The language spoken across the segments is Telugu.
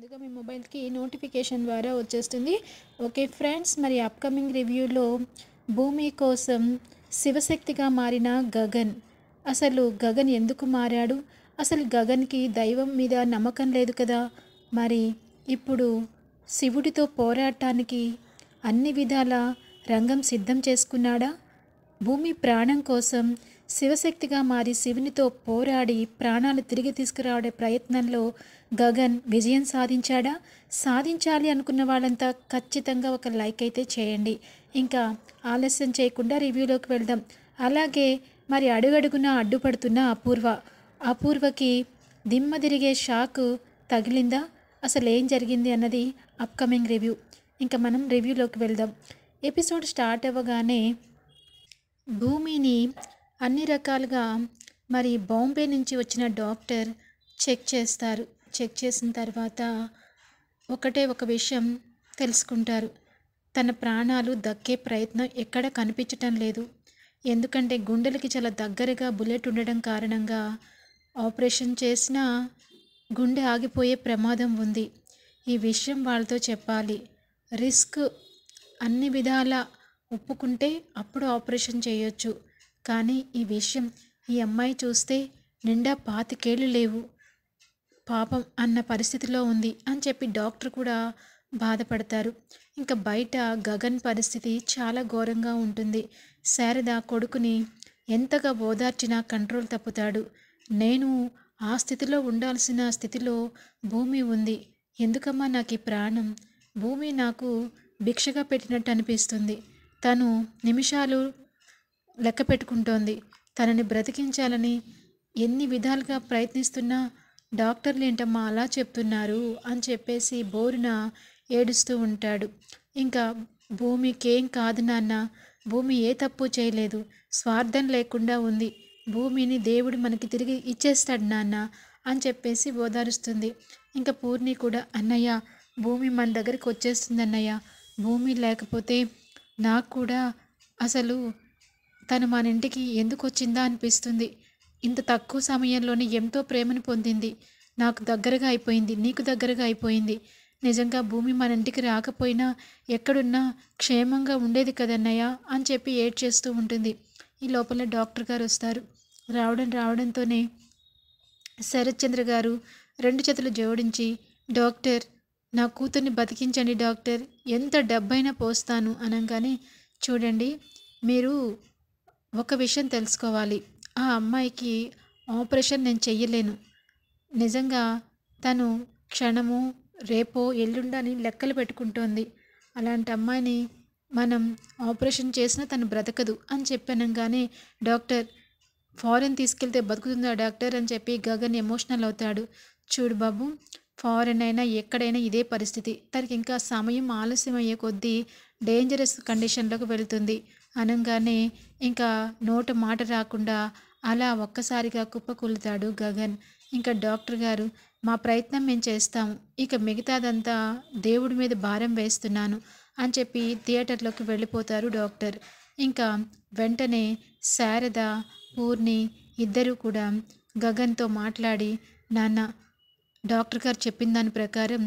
ముందుగా మీ మొబైల్కి నోటిఫికేషన్ ద్వారా వచ్చేస్తుంది. ఓకే ఫ్రెండ్స్, మరి అప్కమింగ్ రివ్యూలో భూమి కోసం శివశక్తిగా మారిన గగన్. అసలు గగన్ ఎందుకు మారాడు? అసలు గగన్కి దైవం మీద నమ్మకం లేదు కదా. మరి ఇప్పుడు శివుడితో పోరాటానికి అన్ని విధాల రంగం సిద్ధం చేసుకున్నాడా? భూమి ప్రాణం కోసం శివశక్తిగా మారి శివునితో పోరాడి ప్రాణాలు తిరిగి తీసుకురావడే ప్రయత్నంలో గగన్ విజయం సాధించాడా? సాధించాలి అనుకున్న వాళ్ళంతా ఖచ్చితంగా ఒక లైక్ అయితే చేయండి. ఇంకా ఆలస్యం చేయకుండా రివ్యూలోకి వెళ్దాం. అలాగే మరి అడుగడుగున అడ్డుపడుతున్న అపూర్వకి దిమ్మ తిరిగే షాక్ తగిలిందా? అసలు ఏం జరిగింది అన్నది అప్కమింగ్ రివ్యూ. ఇంకా మనం రివ్యూలోకి వెళ్దాం. ఎపిసోడ్ స్టార్ట్ అవ్వగానే భూమిని అన్ని రకాలుగా మరి బాంబే నుంచి వచ్చిన డాక్టర్ చెక్ చేస్తారు. చెక్ చేసిన తర్వాత ఒకటే ఒక విషయం తెలుసుకుంటారు. తన ప్రాణాలు దక్కే ప్రయత్నం ఎక్కడ కనిపించటం లేదు. ఎందుకంటే గుండెలకి చాలా దగ్గరగా బుల్లెట్ ఉండడం కారణంగా ఆపరేషన్ చేసినా గుండె ఆగిపోయే ప్రమాదం ఉంది. ఈ విషయం వాళ్ళతో చెప్పాలి. రిస్క్ అన్ని విధాల ఒప్పుకుంటే అప్పుడు ఆపరేషన్ చేయొచ్చు. కానీ ఈ విషయం ఈ అమ్మాయి చూస్తే నిండా 25 లేవు, పాపం అన్న పరిస్థితిలో ఉంది అని చెప్పి డాక్టర్ కూడా బాధపడతారు. ఇంకా బయట గగన్ పరిస్థితి చాలా ఘోరంగా ఉంటుంది. శారద కొడుకుని ఎంతగా ఓదార్చినా కంట్రోల్ తప్పుతాడు. నేను ఆ స్థితిలో ఉండాల్సిన స్థితిలో భూమి ఉంది. ఎందుకమ్మా నాకు ఈ ప్రాణం? భూమి నాకు భిక్షగా పెట్టినట్టు అనిపిస్తుంది. తను నిమిషాలు లెక్క పెట్టుకుంటోంది. తనని బ్రతికించాలని ఎన్ని విధాలుగా ప్రయత్నిస్తున్నా డాక్టర్లు ఏంటమ్మా అలా చెప్తున్నారు అని చెప్పేసి బోరున ఏడుస్తూ ఉంటాడు. ఇంకా భూమికేం కాదు నాన్న, భూమి ఏ తప్పు చేయలేదు, స్వార్థం లేకుండా ఉంది, భూమిని దేవుడు మనకి తిరిగి ఇచ్చేస్తాడు నాన్న అని చెప్పేసి ఓదారుస్తుంది. ఇంకా పూర్ణి కూడా అన్నయ్య భూమి మన దగ్గరికి వచ్చేస్తుంది అన్నయ్య, భూమి లేకపోతే నాకు కూడా అసలు తను మన ఇంటికి ఎందుకు వచ్చిందా అనిపిస్తుంది. ఇంత తక్కువ సమయంలోనే ఎంతో ప్రేమను పొందింది, నాకు దగ్గరగా అయిపోయింది, నీకు దగ్గరగా అయిపోయింది. నిజంగా భూమి మన ఇంటికి రాకపోయినా ఎక్కడున్నా క్షేమంగా ఉండేది కదన్నయ్య అని చెప్పి ఏడ్చేస్తూ ఉంటుంది. ఈ లోపల డాక్టర్ గారు వస్తారు. రావడంతోనే శరత్ చంద్ర గారు 2 చేతులు జోడించి, డాక్టర్ నా కూతుర్ని బతికించండి డాక్టర్, ఎంత డబ్బైనా పోస్తాను అనగానే, చూడండి మీరు ఒక విషయం తెలుసుకోవాలి, ఆ అమ్మాయికి ఆపరేషన్ నేను చెయ్యలేను. నిజంగా తను క్షణము రేపో ఎల్లుండో అని లెక్కలు పెట్టుకుంటోంది. అలాంటి అమ్మాయిని మనం ఆపరేషన్ చేసినా తను బ్రతకదు అని చెప్పానంగానే, డాక్టర్ ఫారెన్ తీసుకెళ్తే బతుకుతుందా డాక్టర్ అని చెప్పి గగన్ ఎమోషనల్ అవుతాడు. చూడు బాబు, ఫారెన్ అయినా ఎక్కడైనా ఇదే పరిస్థితి, తనకి ఇంకా సమయం ఆలస్యం అయ్యే కొద్దీ డేంజరస్ కండిషన్లోకి వెళుతుంది అనగానే ఇంకా నోట మాట రాకుండా అలా ఒక్కసారిగా కుప్పకూలుతాడు గగన్. ఇంకా డాక్టర్ గారు మా ప్రయత్నం మేము చేస్తాము, ఇక మిగతాదంతా దేవుడి మీద భారం వేస్తున్నాను అని చెప్పి థియేటర్లోకి వెళ్ళిపోతారు డాక్టర్. ఇంకా వెంటనే శారద పూర్ణి ఇద్దరూ కూడా గగన్తో మాట్లాడి, నాన్న డాక్టర్ గారు చెప్పిన దాని ప్రకారం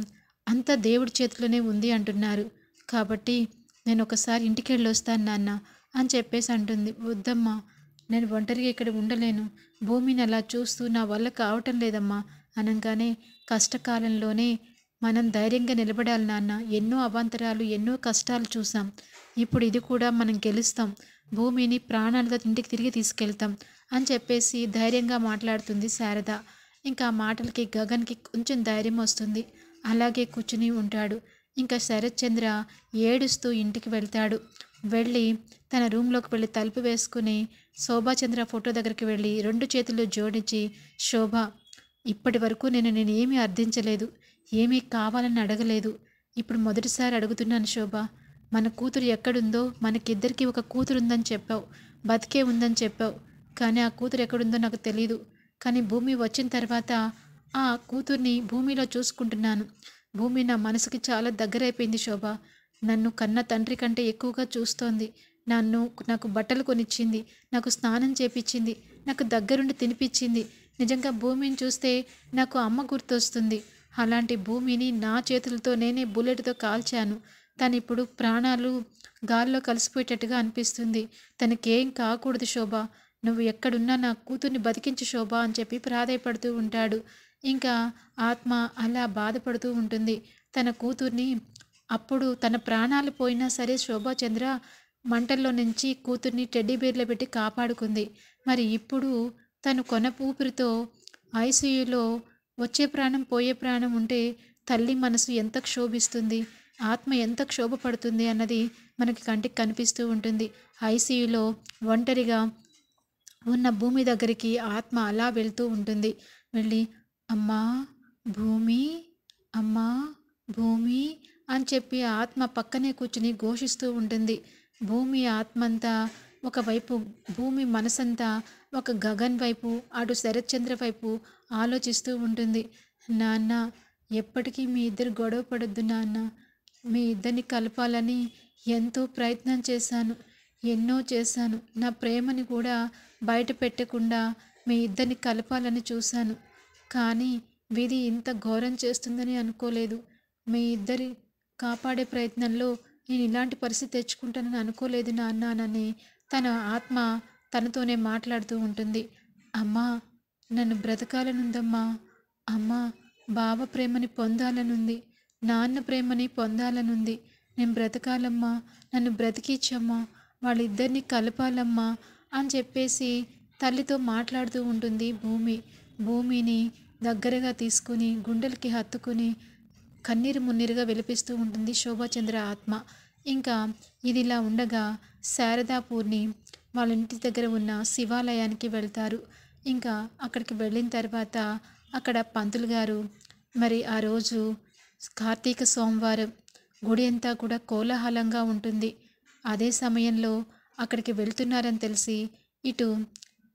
అంతా దేవుడి చేతిలోనే ఉంది అంటున్నారు, కాబట్టి నేను ఒకసారి ఇంటికి వెళ్ళి వస్తాను నాన్న అని చెప్పేసి అంటుంది. వద్దమ్మా, నేను ఒంటరిగా ఇక్కడ ఉండలేను, భూమిని అలా చూస్తూ నా వల్ల కావటం లేదమ్మా అనగానే, కష్టకాలంలోనే మనం ధైర్యంగా నిలబడాలి నాన్న, ఎన్నో అవాంతరాలు ఎన్నో కష్టాలు చూసాం, ఇప్పుడు ఇది కూడా మనం గెలుస్తాం, భూమిని ప్రాణాలతో ఇంటికి తిరిగి తీసుకెళ్తాం అని చెప్పేసి ధైర్యంగా మాట్లాడుతుంది శారద. ఇంకా ఆ మాటలకి గగన్కి కొంచెం ధైర్యం వస్తుంది. అలాగే కూర్చుని ఉంటాడు. ఇంకా శరత్ చంద్ర ఏడుస్తూ ఇంటికి వెళ్తాడు. వెళ్ళి తన రూమ్లోకి వెళ్ళి తలుపు వేసుకుని శోభాచంద్ర ఫోటో దగ్గరికి వెళ్ళి 2 చేతులు జోడించి, శోభ ఇప్పటి వరకు నేను ఏమీ అర్థించలేదు, ఏమీ కావాలని అడగలేదు, ఇప్పుడు మొదటిసారి అడుగుతున్నాను శోభ, మన కూతురు ఎక్కడుందో, మనకిద్దరికీ ఒక కూతురు ఉందని చెప్పావు, బతికే ఉందని చెప్పావు, కానీ ఆ కూతురు ఎక్కడుందో నాకు తెలీదు, కానీ భూమి వచ్చిన తర్వాత ఆ కూతుర్ని భూమిలో చూసుకుంటున్నాను, భూమి నా మనసుకి చాలా దగ్గరైపోయింది శోభ, నన్ను కన్న తండ్రి కంటే ఎక్కువగా చూస్తోంది, నాకు బట్టలు కొనిచ్చింది, నాకు స్నానం చేపించింది, నాకు దగ్గరుండి తినిపించింది, నిజంగా భూమిని చూస్తే నాకు అమ్మ గుర్తొస్తుంది, అలాంటి భూమిని నా చేతులతో నేనే బుల్లెట్తో కాల్చాను. తనిప్పుడు ప్రాణాలు గాల్లో కలిసిపోయేటట్టుగా అనిపిస్తుంది. తనకేం కాకూడదు శోభ. నువ్వు ఎక్కడున్నా నా కూతుర్ని బతికించు శోభ అని చెప్పి ప్రాధేయపడుతూ ఉంటాడు. ఇంకా ఆత్మ అలా బాధపడుతూ ఉంటుంది. తన కూతుర్ని అప్పుడు తన ప్రాణాలు పోయినా సరే శోభాచంద్ర మంటల్లో నుంచి కూతుర్ని టెడ్డీ బేర్లో పెట్టి కాపాడుకుంది. మరి ఇప్పుడు తను కొన ఊపిరితో ఐసీయూలో వచ్చే ప్రాణం పోయే ప్రాణం ఉంటే తల్లి మనసు ఎంత క్షోభిస్తుంది, ఆత్మ ఎంత క్షోభపడుతుంది అన్నది మనకి కంటికి కనిపిస్తూ ఉంటుంది. ఐసీయూలో ఒంటరిగా ఉన్న భూమి దగ్గరికి ఆత్మ అలా వెళ్తూ ఉంటుంది. వెళ్ళి అమ్మా భూమి, అమ్మా భూమి అని చెప్పి ఆత్మ పక్కనే కూర్చుని ఘోషిస్తూ ఉంటుంది. భూమి ఆత్మంతా ఒకవైపు, భూమి మనసంతా ఒక గగన్ వైపు, అటు శరత్చంద్ర వైపు ఆలోచిస్తూ ఉంటుంది. నాన్న ఎప్పటికీ మీ ఇద్దరు గొడవ పడొద్దు నాన్న. మీ ఇద్దరిని కలపాలని ఎంతో ప్రయత్నం చేశాను, ఎన్నో చేశాను. నా ప్రేమని కూడా బయట పెట్టకుండా మీ ఇద్దరిని కలపాలని చూశాను. కానీ విధి ఇంత ఘోరం చేస్తుందని అనుకోలేదు. మీ ఇద్దరి కాపాడే ప్రయత్నంలో నేను ఇలాంటి పరిస్థితి తెచ్చుకుంటానని అనుకోలేదు నాన్ననని తన ఆత్మ తనతోనే మాట్లాడుతూ ఉంటుంది. అమ్మా నన్ను బ్రతకాలనుందమ్మా. అమ్మా బావ ప్రేమని పొందాలనుంది, నాన్న ప్రేమని పొందాలనుంది. నేను బ్రతకాలమ్మా, నన్ను బ్రతికించమ్మా, వాళ్ళిద్దరిని కలపాలమ్మా అని చెప్పేసి తల్లితో మాట్లాడుతూ ఉంటుంది భూమి. భూమిని దగ్గరగా తీసుకుని గుండెలకి హత్తుకుని కన్నీరు మున్నీరుగా విలిపిస్తూ ఉంటుంది శోభాచంద్ర ఆత్మ. ఇంకా ఇదిలా ఉండగా శారదాపూర్ణి వాళ్ళ ఇంటి దగ్గర ఉన్న శివాలయానికి వెళ్తారు. ఇంకా అక్కడికి వెళ్ళిన తర్వాత అక్కడ పంతులు గారు మరి ఆ రోజు కార్తీక సోమవారం గుడి అంతా కూడా కోలాహలంగా ఉంటుంది. అదే సమయంలో అక్కడికి వెళ్తున్నారని తెలిసి ఇటు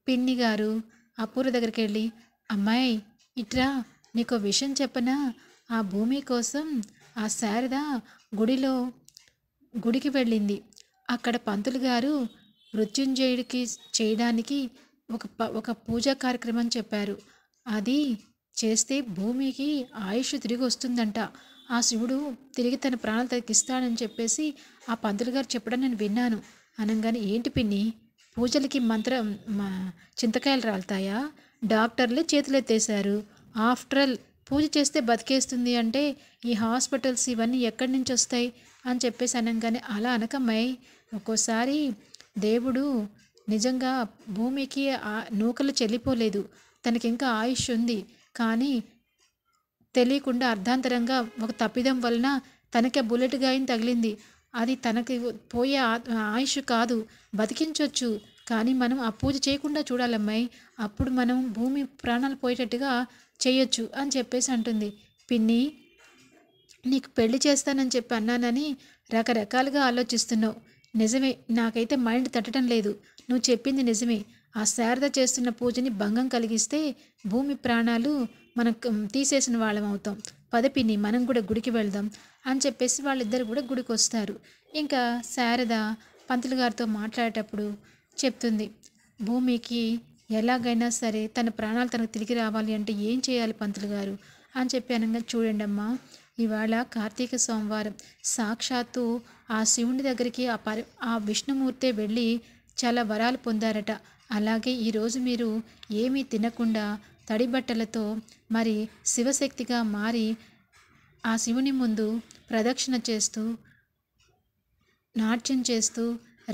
పిన్ని గారు అపూర్వ దగ్గరికి వెళ్ళి, అమ్మాయి ఇట్రా, నీకో విషయం చెప్పనా? ఆ భూమి కోసం ఆ శారద గుడికి వెళ్ళింది. అక్కడ పంతులు గారు మృత్యుంజయుడికి చేయడానికి ఒక పూజా కార్యక్రమం చెప్పారు. అది చేస్తే భూమికి ఆయుష్ తిరిగి వస్తుందంట. ఆ శివుడు తిరిగి తన ప్రాణాలు తగ్గిస్తాడని చెప్పేసి ఆ పంతులు గారు చెప్పడం నేను విన్నాను. అనగానే ఏంటి పిన్ని, పూజలకి చింతకాయలు రాలుతాయా? డాక్టర్లే చేతులెత్తేశారు. ఆఫ్టర్ ఆల్ పూజ చేస్తే బతికేస్తుంది అంటే ఈ హాస్పిటల్స్ ఇవన్నీ ఎక్కడి నుంచి వస్తాయి అని చెప్పేసి అనగానే, అలా అనకమ్మాయి, ఒక్కోసారి దేవుడు నిజంగా భూమికి నూకలు చెల్లిపోలేదు, తనకి ఇంకా ఆయుష్ ఉంది. కానీ తెలియకుండా అర్ధాంతరంగా ఒక తప్పిదం వలన తనకే బుల్లెట్ గాయం తగిలింది. అది తనకి పోయే ఆయుష్ కాదు, బతికించవచ్చు. కానీ మనం ఆ పూజ చేయకుండా చూడాలమ్మాయి, అప్పుడు మనం భూమి ప్రాణాలు పోయేటట్టుగా చేయొచ్చు అని చెప్పేసి అంటుంది. పిన్ని నీకు పెళ్లి చేస్తానని చెప్పి అన్నానని రకరకాలుగా ఆలోచిస్తున్నావు. నిజమే, నాకైతే మైండ్ తట్టడం లేదు. నువ్వు చెప్పింది నిజమే. ఆ శారద చేస్తున్న పూజని భంగం కలిగిస్తే భూమి ప్రాణాలు మనకు తీసేసిన వాళ్ళం అవుతాం. పద పిన్ని మనం కూడా గుడికి వెళ్దాం అని చెప్పేసి వాళ్ళిద్దరు కూడా గుడికి వస్తారు. ఇంకా శారద పంతులు గారితో మాట్లాడేటప్పుడు చెప్తుంది, భూమికి ఎలాగైనా సరే తన ప్రాణాలు తనకు తిరిగి రావాలి అంటే ఏం చేయాలి పంతులు గారు అని చెప్పి అనగా, చూడండి అమ్మా, ఇవాళ కార్తీక సోమవారం, సాక్షాత్తు ఆ శివుని దగ్గరికి ఆ విష్ణుమూర్తే వెళ్ళి చాలా వరాలు పొందారట. అలాగే ఈరోజు మీరు ఏమీ తినకుండా తడి బట్టలతో మరి శివశక్తిగా మారి ఆ శివుని ముందు ప్రదక్షిణ చేస్తూ నాట్యం చేస్తూ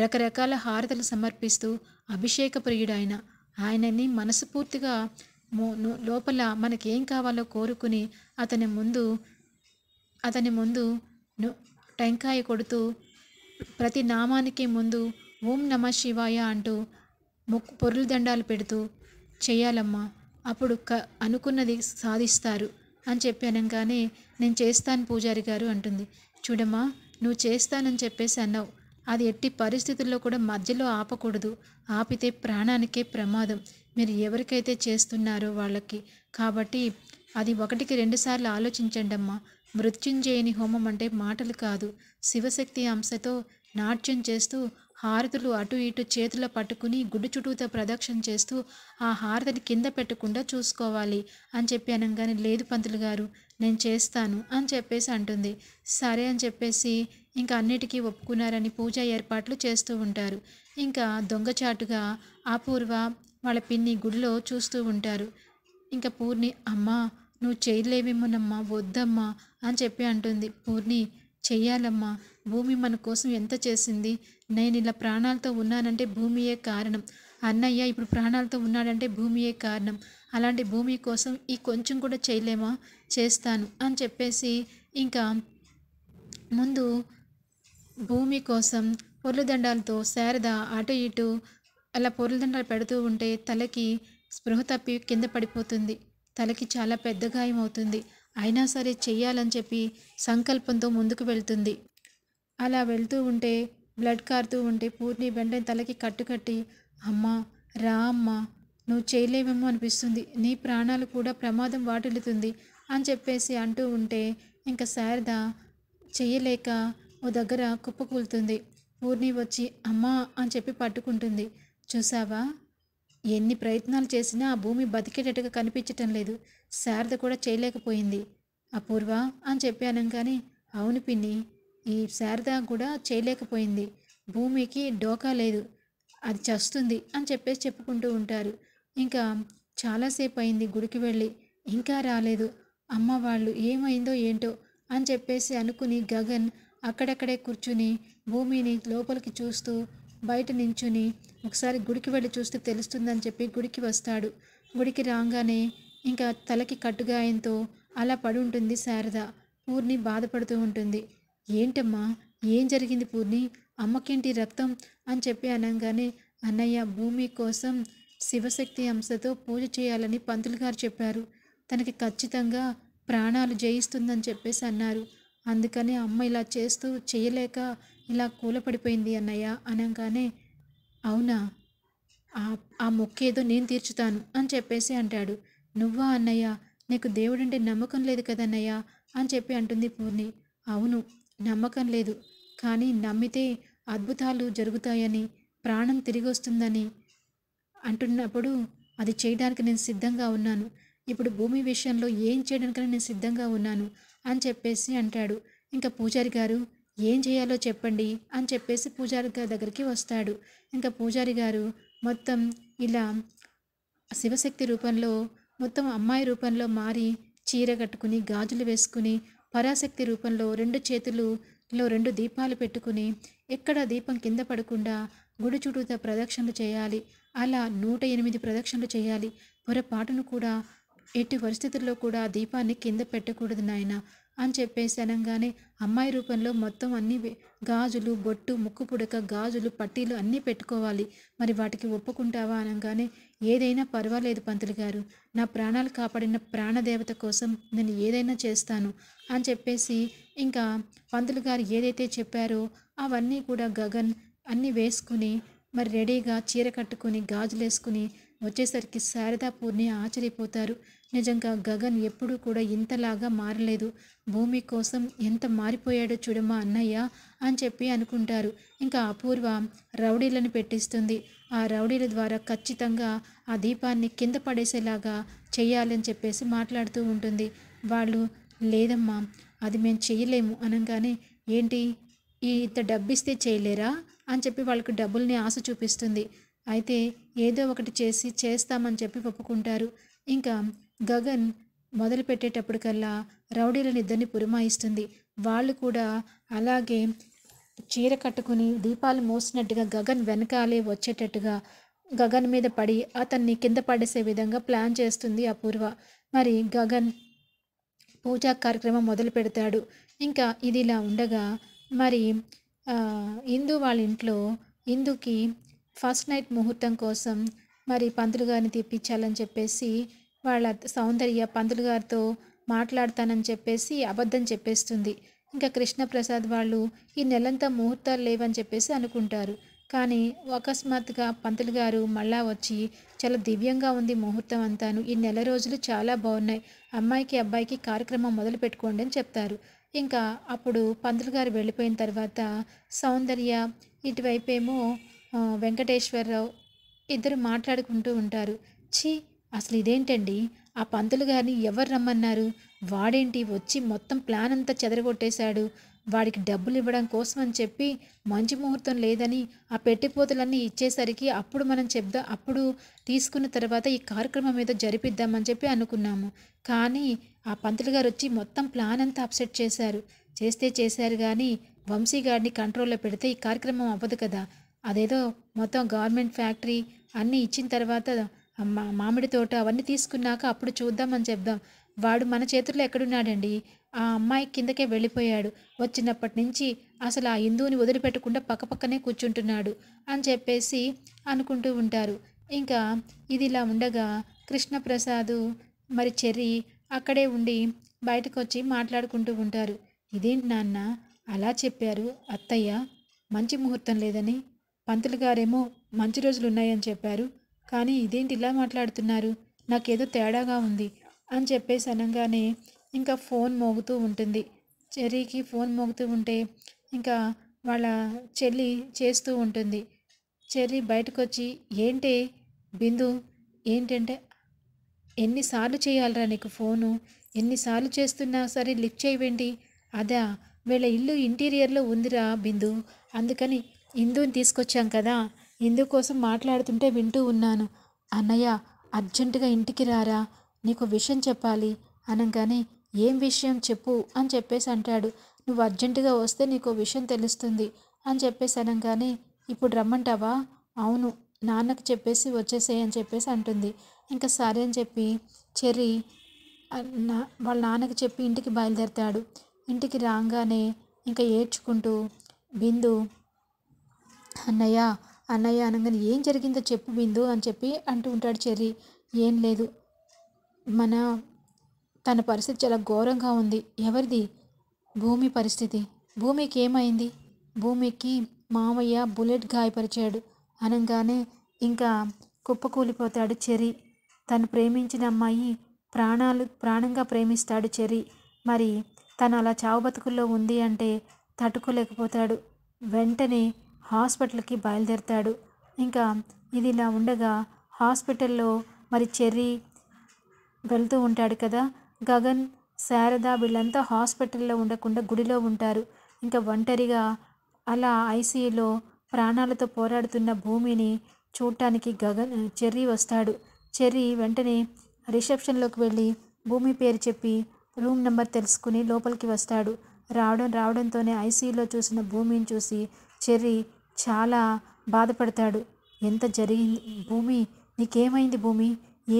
రకరకాల హారతలు సమర్పిస్తూ అభిషేక ప్రియుడు ఆయనని మనస్ఫూర్తిగా లోపల మనకేం కావాలో కోరుకుని అతని ముందు టెంకాయ కొడుతూ ప్రతి నామానికి ముందు ఓం నమ శివాయ అంటూ పొర్లు దండాలు పెడుతూ చేయాలమ్మా, అప్పుడు అనుకున్నది సాధిస్తారు అని చెప్పి అనగానే, నేను చేస్తాను పూజారి గారు అంటుంది. చూడమ్మా, నువ్వు చేస్తానని చెప్పేసి అన్నావు, అది ఎట్టి పరిస్థితుల్లో కూడా మధ్యలో ఆపకూడదు. ఆపితే ప్రాణానికే ప్రమాదం. మీరు ఎవరికైతే చేస్తున్నారో వాళ్ళకి. కాబట్టి అది 1కి 2 సార్లు ఆలోచించండి అమ్మా. మృత్యుంజయని హోమం అంటే మాటలు కాదు, శివశక్తి అంశతో నాట్యం చేస్తూ హారతులు అటు ఇటు చేతిలో పట్టుకుని గుడ్డు చుట్టూతో ప్రదక్షిణ చేస్తూ ఆ హారతిని కింద పెట్టకుండా చూసుకోవాలి అని చెప్పి అనగానే, లేదు పంతులు గారు, నేను చేస్తాను అని చెప్పేసి అంటుంది. సరే అని చెప్పేసి ఇంకా అన్నిటికీ ఒప్పుకున్నారని పూజ ఏర్పాట్లు చేస్తూ ఉంటారు. ఇంకా దొంగచాటుగా అపూర్వ వాళ్ళ పిన్ని గుడిలో చూస్తూ ఉంటారు. ఇంకా పూర్ణి, అమ్మా నువ్వు చేయలేవేమోనమ్మా, వద్దమ్మా అని చెప్పి అంటుంది. పూర్ణి, చెయ్యాలమ్మా, భూమి మన కోసం ఎంత చేసింది. నేను ఇలా ప్రాణాలతో ఉన్నానంటే భూమియే కారణం. అన్నయ్య ఇప్పుడు ప్రాణాలతో ఉన్నాడంటే భూమియే కారణం. అలాంటి భూమి కోసం ఈ కొంచెం కూడా చేయలేమా? చేస్తాను అని చెప్పేసి ఇంకా ముందు భూమి కోసం పొర్లుదండాలతో శారద అటు ఇటు అలా పొర్లుదండాలు పెడుతూ ఉంటే తలకి స్పృహ తప్పి కింద పడిపోతుంది. తలకి చాలా పెద్ద గాయం అవుతుంది. అయినా సరే చెయ్యాలని చెప్పి సంకల్పంతో ముందుకు వెళ్తుంది. అలా వెళ్తూ ఉంటే బ్లడ్ కారుతూ ఉంటే పూర్ణి వెంటనే తలకి కట్టుకట్టి, అమ్మా రా అమ్మా, నువ్వు చేయలేవేమో అనిపిస్తుంది, నీ ప్రాణాలు కూడా ప్రమాదం వాటిల్లుతుంది అని చెప్పేసి అంటూ ఉంటే ఇంకా శారద చెయ్యలేక ఓ దగ్గర కుప్పకూలుతుంది. పూర్ణి వచ్చి అమ్మా అని చెప్పి పట్టుకుంటుంది. చూసావా, ఎన్ని ప్రయత్నాలు చేసినా ఆ భూమి బతికేటట్టుగా కనిపించటం లేదు. శారద కూడా చేయలేకపోయింది. అపూర్వ అని చెప్పి అనగానే, అవును పిన్ని, ఈ శారద కూడా చేయలేకపోయింది. భూమికి డోకా లేదు, అది చస్తుంది అని చెప్పేసి చెప్పుకుంటూ ఉంటారు. ఇంకా చాలాసేపు అయింది గుడికి వెళ్ళి, ఇంకా రాలేదు. అమ్మ వాళ్ళు ఏమైందో ఏంటో అని చెప్పేసి అనుకుని గగన్ అక్కడక్కడే కూర్చుని భూమిని లోపలికి చూస్తూ బయట నించుని ఒకసారి గుడికి వెళ్ళి చూస్తే తెలుస్తుందని చెప్పి గుడికి వస్తాడు. గుడికి రాగానే ఇంకా తలకి కట్టుగాయంతో అలా పడి ఉంటుంది శారద. పూర్ణి బాధపడుతూ ఉంటుంది. ఏంటమ్మా, ఏం జరిగింది పూర్ణి, అమ్మకేంటి రక్తం అని చెప్పి అనగానే, అన్నయ్య భూమి కోసం శివశక్తి అంశతో పూజ చేయాలని పంతులు గారు చెప్పారు. తనకి ఖచ్చితంగా ప్రాణాలు జయిస్తుందని చెప్పేసి అన్నారు. అందుకని అమ్మ ఇలా చేస్తూ చేయలేక ఇలా కూలపడిపోయింది అన్నయ్య అనగానే, అవునా, ఆ మొక్కేదో నేను తీర్చుతాను అని చెప్పేసి అంటాడు. నువ్వా అన్నయ్య, నీకు దేవుడంటే నమ్మకం లేదు కదన్నయ్య అని చెప్పి అంటుంది పూర్ణి. అవును, నమ్మకం లేదు, కానీ నమ్మితే అద్భుతాలు జరుగుతాయని, ప్రాణం తిరిగి వస్తుందని అంటున్నప్పుడు అది చేయడానికి నేను సిద్ధంగా ఉన్నాను. ఇప్పుడు భూమి విషయంలో ఏం చేయడానికైనా నేను సిద్ధంగా ఉన్నాను అని చెప్పేసి అంటాడు. ఇంకా పూజారి గారు ఏం చేయాలో చెప్పండి అని చెప్పేసి పూజారి గారి దగ్గరికి వస్తాడు. ఇంకా పూజారి గారు మొత్తం ఇలా శివశక్తి రూపంలో మొత్తం అమ్మాయి రూపంలో మారి చీర కట్టుకుని గాజులు వేసుకుని పరాశక్తి రూపంలో 2 చేతులలో 2 దీపాలు పెట్టుకుని ఎక్కడ దీపం కింద పడకుండా గుడి చుట్టూతా ప్రదక్షిణలు చేయాలి. అలా 108 ప్రదక్షిణలు చేయాలి. పొరపాటును కూడా ఎట్టి పరిస్థితుల్లో కూడా దీపాన్ని కింద పెట్టకూడదు నాయన అని చెప్పేసి అనగానే, అమ్మాయి రూపంలో మొత్తం అన్ని గాజులు, బొట్టు, ముక్కు పుడక, గాజులు, పట్టీలు అన్నీ పెట్టుకోవాలి. మరి వాటికి ఒప్పుకుంటావా అనగానే, ఏదైనా పర్వాలేదు పంతులు గారు, నా ప్రాణాలు కాపాడిన ప్రాణదేవత కోసం నేను ఏదైనా చేస్తాను అని చెప్పేసి ఇంకా పంతులు గారు ఏదైతే చెప్పారో అవన్నీ కూడా గగన్ అన్నీ వేసుకుని మరి రెడీగా చీర కట్టుకుని గాజులు వేసుకుని వచ్చేసరికి శారదా పూర్ణి ఆశ్చర్యపోతారు. నిజంగా గగన్ ఎప్పుడూ కూడా ఇంతలాగా మారలేదు. భూమి కోసం ఎంత మారిపోయాడో చూడమ్మా అన్నయ్య అని చెప్పి అనుకుంటారు. ఇంకా అపూర్వ రౌడీలను పెట్టిస్తుంది. ఆ రౌడీల ద్వారా ఖచ్చితంగా ఆ దీపాన్ని కింద పడేసేలాగా చెయ్యాలని చెప్పేసి మాట్లాడుతూ ఉంటుంది. వాళ్ళు లేదమ్మా, అది మేము చెయ్యలేము అనగానే, ఏంటి ఇంత డబ్బిస్తే చేయలేరా అని చెప్పి వాళ్ళకి డబ్బుల్ని ఆశ చూపిస్తుంది. అయితే ఏదో ఒకటి చేసి చేస్తామని చెప్పి ఒప్పుకుంటారు. ఇంకా గగన్ మొదలు పెట్టేటప్పటికల్లా రౌడీలను ఇద్దరిని పురమాయిస్తుంది. వాళ్ళు కూడా అలాగే చీర కట్టుకుని దీపాలు మోసినట్టుగా గగన్ వెనకాలే వచ్చేటట్టుగా గగన్ మీద పడి అతన్ని కింద పడేసే విధంగా ప్లాన్ చేస్తుంది అపూర్వ. మరి గగన్ పూజా కార్యక్రమం మొదలు పెడతాడు. ఇంకా ఇది ఇలా ఉండగా మరి ఇందు వాళ్ళ ఇంట్లో ఇందుకి ఫస్ట్ నైట్ ముహూర్తం కోసం మరి పంతులు గారిని తెప్పించాలని చెప్పేసి వాళ్ళ సౌందర్య పంతులు గారితో మాట్లాడతానని చెప్పేసి అబద్ధం చెప్పేస్తుంది. ఇంకా కృష్ణప్రసాద్ వాళ్ళు ఈ నెలంతా ముహూర్తాలు లేవని చెప్పేసి అనుకుంటారు. కానీ అకస్మాత్తుగా పంతులు గారు మళ్ళా వచ్చి, చాలా దివ్యంగా ఉంది ముహూర్తం అంతాను, ఈ నెల రోజులు చాలా బాగున్నాయి, అమ్మాయికి అబ్బాయికి కార్యక్రమం మొదలు పెట్టుకోండి అని చెప్తారు. ఇంకా అప్పుడు పంతులు గారు వెళ్ళిపోయిన తర్వాత సౌందర్య ఇటువైపేమో వెంకటేశ్వరరావు ఇద్దరు మాట్లాడుకుంటూ ఉంటారు. ఛీ, అసలు ఇదేంటండి, ఆ పంతులు గారిని ఎవరు రమ్మన్నారు? వాడేంటి వచ్చి మొత్తం ప్లాన్ అంతా చెదరగొట్టేశాడు. వాడికి డబ్బులు ఇవ్వడం కోసం అని చెప్పి మంచి ముహూర్తం లేదని ఆ పెట్టిపోతలన్నీ ఇచ్చేసరికి అప్పుడు మనం చెప్దాం, అప్పుడు తీసుకున్న తర్వాత ఈ కార్యక్రమం ఏదో జరిపిద్దామని చెప్పి అనుకున్నాము. కానీ ఆ పంతులు గారు వచ్చి మొత్తం ప్లాన్ అంతా అప్సెట్ చేశారు. చేశారు కానీ వంశీ గారిని కంట్రోల్లో పెడితే ఈ కార్యక్రమం అవ్వదు కదా. అదేదో మొత్తం గవర్నమెంట్ ఫ్యాక్టరీ అన్నీ ఇచ్చిన తర్వాత మామిడి తోట అవన్నీ తీసుకున్నాక అప్పుడు చూద్దామని చెప్దాం. వాడు మన చేతుల్లో ఎక్కడున్నాడండి? ఆ అమ్మాయి కిందకే వెళ్ళిపోయాడు. వచ్చినప్పటి నుంచి అసలు ఆ హిందువుని వదిలిపెట్టకుండా పక్కపక్కనే కూర్చుంటున్నాడు అని చెప్పేసి అనుకుంటూ ఉంటారు. ఇంకా ఇది ఇలా ఉండగా కృష్ణప్రసాద్ మరి చెర్రీ అక్కడే ఉండి బయటకు వచ్చి మాట్లాడుకుంటూ ఉంటారు. ఇదేంటి నాన్న అలా చెప్పారు అత్తయ్య? మంచి ముహూర్తం లేదని. పంతులు గారేమో మంచి రోజులు ఉన్నాయని చెప్పారు. కానీ ఇదేంటి ఇలా మాట్లాడుతున్నారు? నాకేదో తేడాగా ఉంది అని చెప్పేసి అనగానే ఇంకా ఫోన్ మోగుతూ ఉంటుంది. చెర్రీకి ఫోన్ మోగుతూ ఉంటే ఇంకా వాళ్ళ చెల్లి చేస్తూ ఉంటుంది. చెర్రీ బయటకు వచ్చి ఏంటే బిందు, ఏంటంటే ఎన్నిసార్లు చేయాలరా నీకు ఫోను? ఎన్నిసార్లు చేస్తున్నా సరే లిఫ్ట్ చేయవేంటి? అదా వీళ్ళ ఇల్లు ఇంటీరియర్లో ఉందిరా బిందు, అందుకని ఇందుని తీసుకొచ్చాం కదా, ఇందు కోసం మాట్లాడుతుంటే వింటూ ఉన్నాను. అన్నయ్య అర్జెంటుగా ఇంటికి రారా, నీకు విషయం చెప్పాలి అనగానే ఏం విషయం చెప్పు అని చెప్పేసి అంటాడు. నువ్వు అర్జెంటుగా వస్తే నీకు విషయం తెలుస్తుంది అని చెప్పేసి అనగానే ఇప్పుడు రమ్మంటావా? అవును, నాన్నకు చెప్పేసి వచ్చేసేయ్ అని చెప్పేసి అంటుంది. ఇంకా సరే అని చెప్పి చెర్రీ వాళ్ళ నాన్నకి చెప్పి ఇంటికి బయలుదేరతాడు. ఇంటికి రాగానే ఇంకా ఏడ్చుకుంటూ బిందు అన్నయ్య అన్నయ్య అనగానే ఏం జరిగిందో చెప్పు బిందు అని చెప్పి అంటూ ఉంటాడు చెర్రీ. ఏం లేదు, తన పరిస్థితి చాలా ఘోరంగా ఉంది. ఎవరిది? భూమి పరిస్థితి. భూమికి ఏమైంది? భూమికి మామయ్య బుల్లెట్ గాయపరిచాడు అనగానే ఇంకా కుప్పకూలిపోతాడు చెర్రీ. తను ప్రేమించిన అమ్మాయి ప్రాణంగా ప్రేమిస్తాడు చెర్రీ. మరి తను అలా చావు బతుకుల్లో ఉంది అంటే తట్టుకోలేకపోతాడు. వెంటనే హాస్పిటల్కి బయలుదేరతాడు. ఇంకా ఇది ఇలా ఉండగా హాస్పిటల్లో మరి చెర్రీ వెళ్తూ ఉంటాడు కదా. గగన్, శారద వీళ్ళంతా హాస్పిటల్లో ఉండకుండా గుడిలో ఉంటారు. ఇంకా ఒంటరిగా అలా ఐసీయూలో ప్రాణాలతో పోరాడుతున్న భూమిని చూడటానికి చెర్రీ వస్తాడు. చెర్రీ వెంటనే రిసెప్షన్లోకి వెళ్ళి భూమి పేరు చెప్పి రూమ్ నెంబర్ తెలుసుకుని లోపలికి వస్తాడు. రావడంతోనే ఐసీయూలో చూసిన భూమిని చూసి చెర్రీ చాలా బాధపడతాడు. ఎంత జరిగింది భూమి, నీకేమైంది భూమి,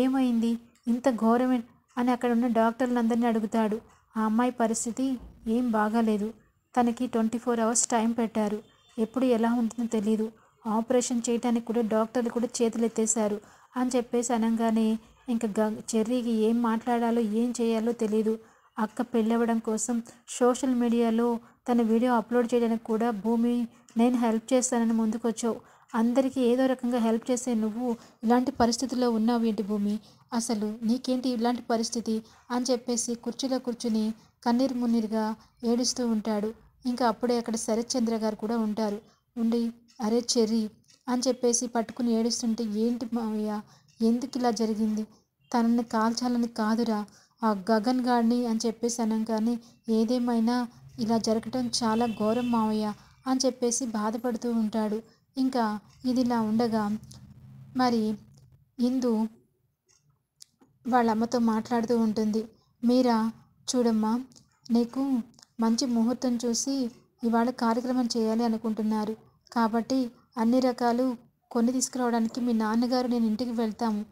ఏమైంది, ఇంత ఘోరమే అని అక్కడ ఉన్న డాక్టర్లందరినీ అడుగుతాడు. ఆ అమ్మాయి పరిస్థితి ఏం బాగాలేదు. తనకి 24 hours టైం పెట్టారు. ఎప్పుడు ఎలా ఉంటుందో తెలీదు. ఆపరేషన్ చేయడానికి కూడా డాక్టర్లు కూడా చేతులు ఎత్తేశారు అని చెప్పేసి అనగానే ఇంకా చెర్రీకి ఏం మాట్లాడాలో ఏం చేయాలో తెలీదు. అక్క పెళ్ళవడం కోసం సోషల్ మీడియాలో తన వీడియో అప్లోడ్ చేయడానికి కూడా భూమి నేను హెల్ప్ చేస్తానని ముందుకొచ్చావు. అందరికీ ఏదో రకంగా హెల్ప్ చేసే నువ్వు ఇలాంటి పరిస్థితుల్లో ఉన్నావు ఏంటి భూమి, అసలు నీకేంటి ఇలాంటి పరిస్థితి అని చెప్పేసి కుర్చీలో కూర్చుని కన్నీరు మున్నీరుగా ఏడుస్తూ ఉంటాడు. ఇంకా అప్పుడే అక్కడ శరత్చంద్ర గారు కూడా ఉంటారు. ఉండి అరే చెర్రీ అని చెప్పేసి పట్టుకుని ఏడుస్తుంటే ఏంటి మావయ్య, ఎందుకు ఇలా జరిగింది? తనని కాల్చాలని కాదురా ఆ గగన్ గాడిని అని చెప్పేసి అనగానే ఏదేమైనా ఇలా జరగటం చాలా ఘోరం మావయ్య అని చెప్పేసి బాధపడుతూ ఉంటాడు. ఇంకా ఇదిలా ఉండగా మరి ఇందు వాళ్ళ అమ్మతో మాట్లాడుతూ ఉంటుంది. మీరా చూడమ్మా, నీకు మంచి ముహూర్తం చూసి ఇవాళ కార్యక్రమం చేయాలి అనుకుంటున్నారు కాబట్టి అన్ని రకాలు కొని తీసుకురావడానికి మీ నాన్నగారు నేను ఇంటికి వెళ్తాము.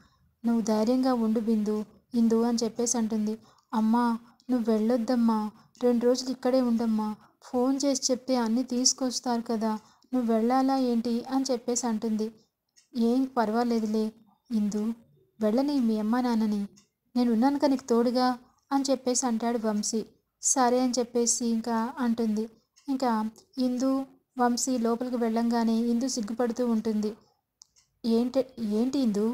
నువ్వు ధైర్యంగా ఉండు బిందు ఇందు అని చెప్పేసి అంటుంది. అమ్మా నువ్వు వెళ్ళొద్దమ్మా, 2 రోజులు ఇక్కడే ఉండమ్మా, ఫోన్ చేసి చెప్తే అన్నీ తీసుకొస్తారు కదా, నువ్వు వెళ్ళాలా ఏంటి అని చెప్పేసి అంటుంది. ఏం పర్వాలేదులే ఇందు, వెళ్ళని మీ అమ్మ నాన్నని, నేను ఉన్నాను నీకు తోడుగా అని చెప్పేసి అంటాడు వంశీ. సరే అని చెప్పేసి ఇంకా అంటుంది. ఇంకా ఇందు వంశీ లోపలికి వెళ్ళంగానే ఇందు సిగ్గుపడుతూ ఉంటుంది. ఏంటి ఇందు,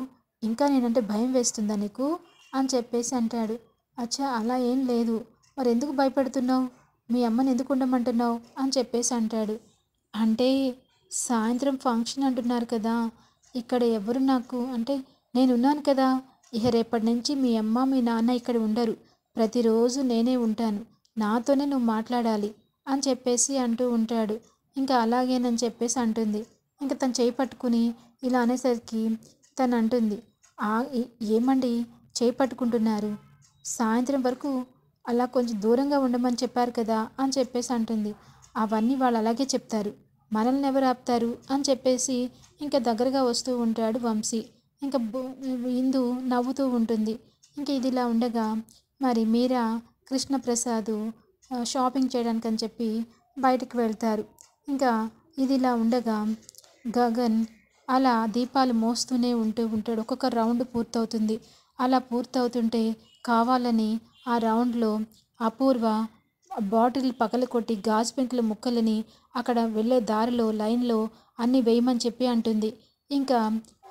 ఇంకా నేనంటే భయం వేస్తుందా నీకు అని చెప్పేసి అంటాడు. అచ్చా అలా ఏం లేదు, మరి ఎందుకు భయపడుతున్నావు, మీ అమ్మని ఎందుకు ఉండమంటున్నావు అని చెప్పేసి అంటాడు. అంటే సాయంత్రం ఫంక్షన్ అంటున్నారు కదా, ఇక్కడ ఎవరు నాకు అంటే నేనున్నాను కదా, ఇక రేపటి నుంచి మీ అమ్మ మీ నాన్న ఇక్కడ ఉండరు, ప్రతిరోజు నేనే ఉంటాను, నాతోనే నువ్వు మాట్లాడాలి అని చెప్పేసి అంటూ ఉంటాడు. ఇంకా అలాగేనని చెప్పేసి అంటుంది. ఇంకా తను చేయి పట్టుకుని ఇలా అనేసరికి తను అంటుంది, ఏమండి చేయి పట్టుకుంటున్నారు, సాయంత్రం వరకు అలా కొంచెం దూరంగా ఉండమని చెప్పారు కదా అని చెప్పేసి అంటుంది. అవన్నీ వాళ్ళు అలాగే చెప్తారు, మనల్ని ఎవరు ఆపుతారు అని చెప్పేసి ఇంకా దగ్గరగా వస్తూ ఉంటాడు వంశీ. ఇంకా ఇందు నవ్వుతూ ఉంటుంది. ఇంక ఇదిలా ఉండగా మరి మీరా కృష్ణప్రసాద్ షాపింగ్ చేయడానికి అని చెప్పి బయటికి వెళ్తారు. ఇంకా ఇదిలా ఉండగా గగన్ అలా దీపాలు మోస్తూనే ఉంటాడు. ఒక్కొక్క రౌండ్ పూర్తవుతుంది. అలా పూర్తవుతుంటే కావాలని ఆ రౌండ్లో అపూర్వ బాటిల్ పగలకొట్టి గాజు పెంకుల ముక్కలని అక్కడ వెళ్ళే దారిలో లైన్లో అన్నీ వేయమని చెప్పి అంటుంది. ఇంకా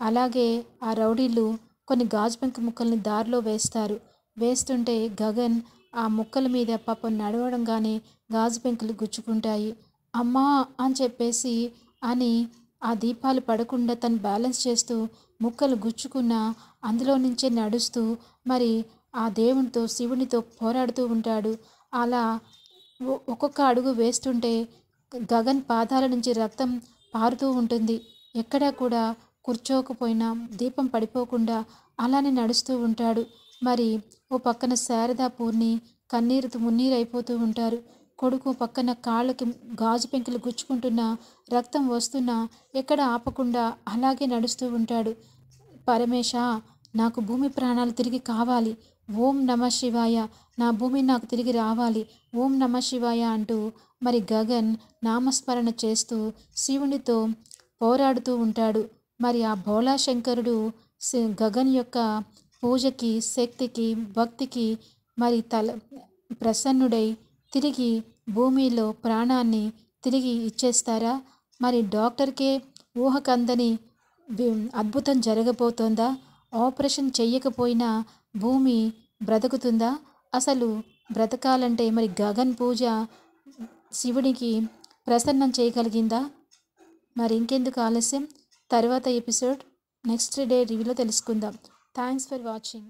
అలాగే ఆ రౌడీలు కొన్ని గాజు పెంకు ముక్కల్ని దారిలో వేస్తారు. వేస్తుంటే గగన్ ఆ ముక్కల మీద పాపం నడవడంగానే గాజు పెంకులు గుచ్చుకుంటాయి. అమ్మా అని చెప్పేసి అని ఆ దీపాలు పడకుండా తను బ్యాలెన్స్ చేస్తూ ముక్కలు గుచ్చుకున్న అందులో నుంచే నడుస్తూ మరి ఆ దేవునితో శివునితో పోరాడుతూ ఉంటాడు. అలా ఒక్కొక్క అడుగు వేస్తుంటే గగన్ పాదాల నుంచి రక్తం పారుతూ ఉంటుంది. ఎక్కడా కూడా కూర్చోకపోయినా దీపం పడిపోకుండా అలానే నడుస్తూ ఉంటాడు. మరి ఓ పక్కన శారదా పూర్ణి కన్నీరుతో మున్నీరైపోతూ ఉంటారు. కొడుకు పక్కన కాళ్ళకి గాజు పెంకులు గుచ్చుకుంటున్నా రక్తం వస్తున్నా ఎక్కడ ఆపకుండా అలాగే నడుస్తూ ఉంటాడు. పరమేశ, నాకు భూమి ప్రాణాలు తిరిగి కావాలి, ఓం నమ శివాయ, నా భూమి నాకు తిరిగి రావాలి, ఓం నమ శివాయ అంటూ మరి గగన్ నామస్మరణ చేస్తూ శివునితో పోరాడుతూ ఉంటాడు. మరి ఆ భోళా శంకరుడు గగన్ యొక్క పూజకి, శక్తికి, భక్తికి మరి ప్రసన్నుడై తిరిగి భూమిలో ప్రాణాన్ని తిరిగి ఇచ్చేస్తారా? మరి డాక్టర్కే ఊహకందని అద్భుతం జరగబోతోందా? ఆపరేషన్ చెయ్యకపోయినా భూమి బ్రతుకుతుందా? అసలు బ్రతకాలంటే మరి గగన్ పూజ శివుడికి ప్రసన్నం చేయగలిగిందా? మరి ఇంకెందుకు ఆలస్యం, తర్వాత ఎపిసోడ్ నెక్స్ట్ డే రివ్యూలో తెలుసుకుందాం. Thanks for watching.